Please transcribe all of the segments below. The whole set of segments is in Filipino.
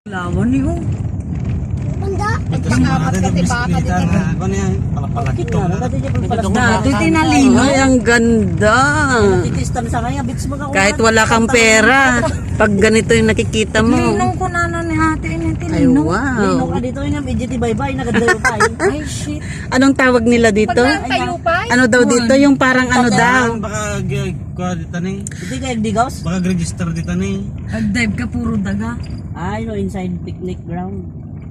Lawan niyo. Dati tinalino. Ay, ang ganda. Kahit wala kang pera, pag ganito yung nakikita mo. Linong ko na ni ate ini Ay, tinino. wow. Dito yung BGT bye-bye, nagadayo pa eh. Ay shit. Anong tawag nila dito? Kayo pa? Ano daw dito? Yung parang ano daw? Baka kuha dito ni. Hindi kayo digaws? Baka register dito ni. Nag-dive ka puro daga. Ay, no, inside picnic ground.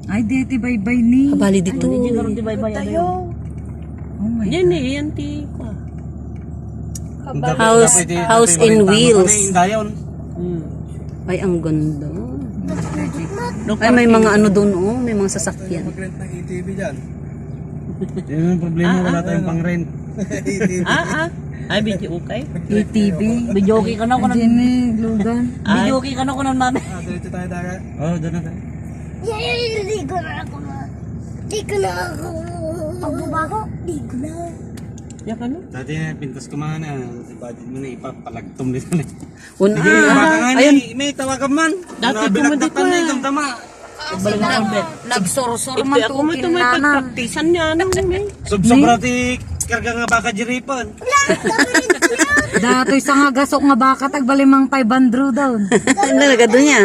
Ay deti bye-bye ni. Kabali dito. Hindi karon di bye-bye ano yun. Oh my Yan eh, yan ti ko. House in wheels. Dayon. Ay, ang ganda. Ay, may mga ano doon, oh. May mga sasakyan. Mag-rent ng ATV dyan. Yun yung problema, wala tayong pang-rent. Ay, video okay? ATV. Video okay ka na ko Diyan ni Lugan. Video okay ka na ko ng mami. Dito tayo dagat. Oo, doon na tayo. Hindi ko na ako. Hindi ko na ako. Pagbaba ko, hindi ko na. Yan ka no? Dati na, pintas ko mga na. Si budget mo na, ipapalagtom nito na. Una. Ayun. May tawagan man. Dati Binagdatan na itong tama. Balik na ang bed. Nagsorsor man Ito ako may to kinlanan. pagpraktisan niya. Ano may? Sobra-ti karga nga baka jiripan. Datoy sa nga gasok nga baka tagbalimang 500 daw. Ano talaga doon niya?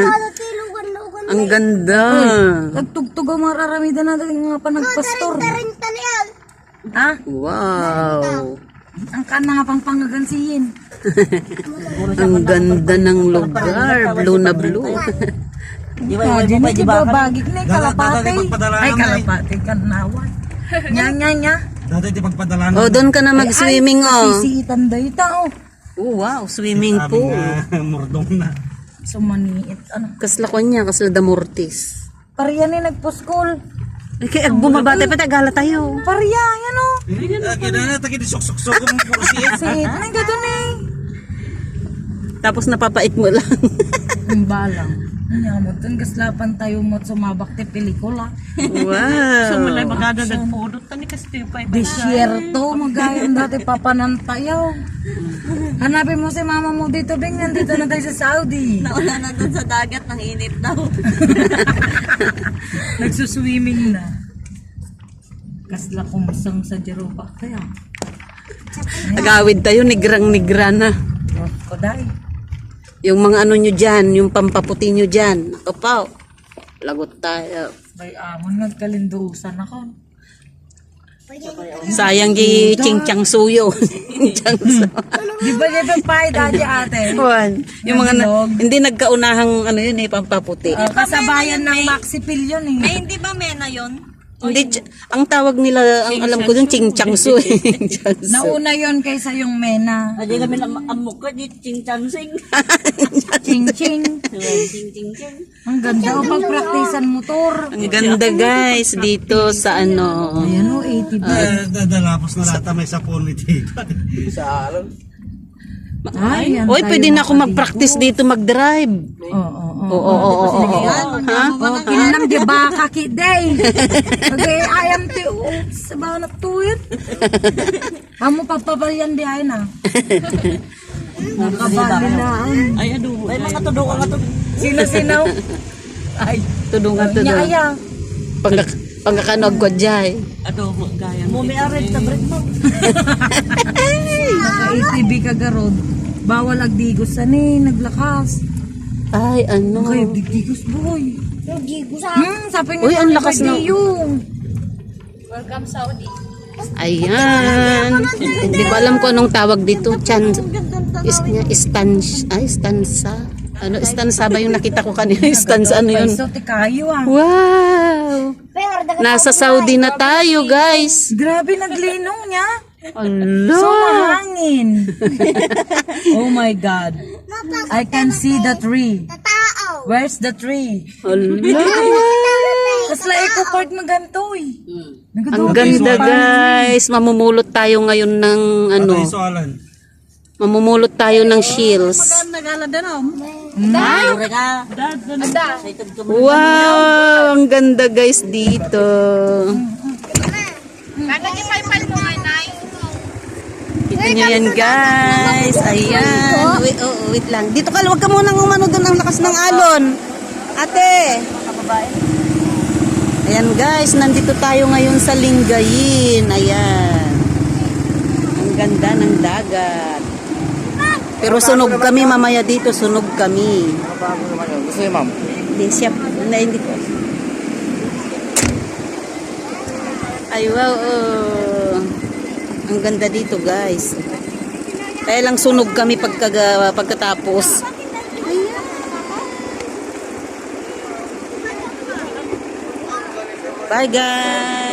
Ang ganda. Nagtugtog ang mararamidan na daw nga pa nagpastor. Ha? Wow. Ang kana nga pang pangagansiyin. Ang ganda ng lugar. Blue na blue. Di ba, Diyan di ni ba? bagig ni kalapate. pagpadalaan Ay na kalapate kanawan. Nya. Dati di pagpadalaan. Oh, doon ka na mag-swimming, oh. Sisiitan daw ita oh. Oh, wow. Swimming pool. Murdong na. Sumaniit ano. Kasla ko niya, kasla damortis. Pariya ni nagpo-school. Ay, kaya bumabate pa, tagala tayo. Pariya yan oh. Kaya na, taki di sok-sok-sok kung puro siya. Sit na gadon eh. Tapos napapait mo lang. Ang balang. Nya mo tun kaslapan tayo mo sumabak ti pelikula. Wow. So, malay magada nagpudot ta ni kasi pa Desierto magayon dati papanantayaw. Hanapin mo si mama mo dito, Bing, nandito na tayo sa Saudi. Nauna na dun sa dagat, ng init daw. Nagsuswimming na. Kasla kumusang sa Jeropa kaya. Agawid tayo, nigrang-nigra na. Koday. Yung mga ano nyo dyan, yung pampaputi nyo dyan. Ako pa, lagot tayo. Bay amon nagkalindusan ako. Sayang gi ching-chang suyo. Ching-chang Di ba niya pay daddy ate? Juan. Yung mga hindi nagkaunahang ano yun eh, pampaputi. Kasabayan ng Maxi Pill yun eh. Ay, hindi ba mena yun? Hindi, ang tawag nila, ang alam ko dun, ching-chang su. Nauna yon kaysa yung Mena. Hindi kami amok ka, di ching-chang-sing. Ching-ching. Ching-ching-ching. Ang ganda o pagpraktisan motor. Ang ganda guys, dito sa ano. Ayan o, 80 ba? Dadalapos na lata may sapon ni Tita. Ay, yan Oy, tayo pwede na ako mga mag-practice dito mag-drive. Oo. Oo. Kinam di ba kakiday? Okay, I am the oops, about to it. Amo papabalian di ay na. Nakabali na. Ay, adubo. Ay, mga tudo ka nga to. Sino-sino? Ay, tudungan to Nya aya. Pangkakanog ko dyan. Adobo, gaya. Mumi-arit sa break mo. Naka-ATV ka garod. Bawal agdigos ani, naglakas. Ay, ano. Kayo digdigos boy. Hindi ko sa Sabi Uy, ang lakas ng- yung. Ayan. Hindi ko alam kung anong tawag dito. Stanza. Ano, stanza ba yung nakita ko kanina? Stanza, ano yun? Paiso ti kayo ah. Wow! Nasa Saudi na tayo, guys. Grabe naglinong niya. Ala! So mahangin. Oh my God. I can see the tree. tao. Where's the tree? Ala! Kasla eco park magantoy. Ang ganda, guys. Mamumulot tayo ngayon ng ano. Ano yung soalan? Mamumulot tayo ng shields. Nagala din ako. Ay! ka. Excited ka mo. Wow! Ang ganda, guys, dito. Kita nyo yan, guys. Ayan. Wait lang. Dito ka, huwag ka munang umano doon. Ang lakas ng alon. Ate. Ayan guys, nandito tayo ngayon sa Lingayen. Ayan. Ang ganda ng dagat. Pero sunog kami mamaya dito, sunog kami. Gusto niyo, ma'am? Hindi siya, hindi ko. Ay wow, oh. Ang ganda dito guys. Kaya lang sunog kami pagkatapos. Bye guys!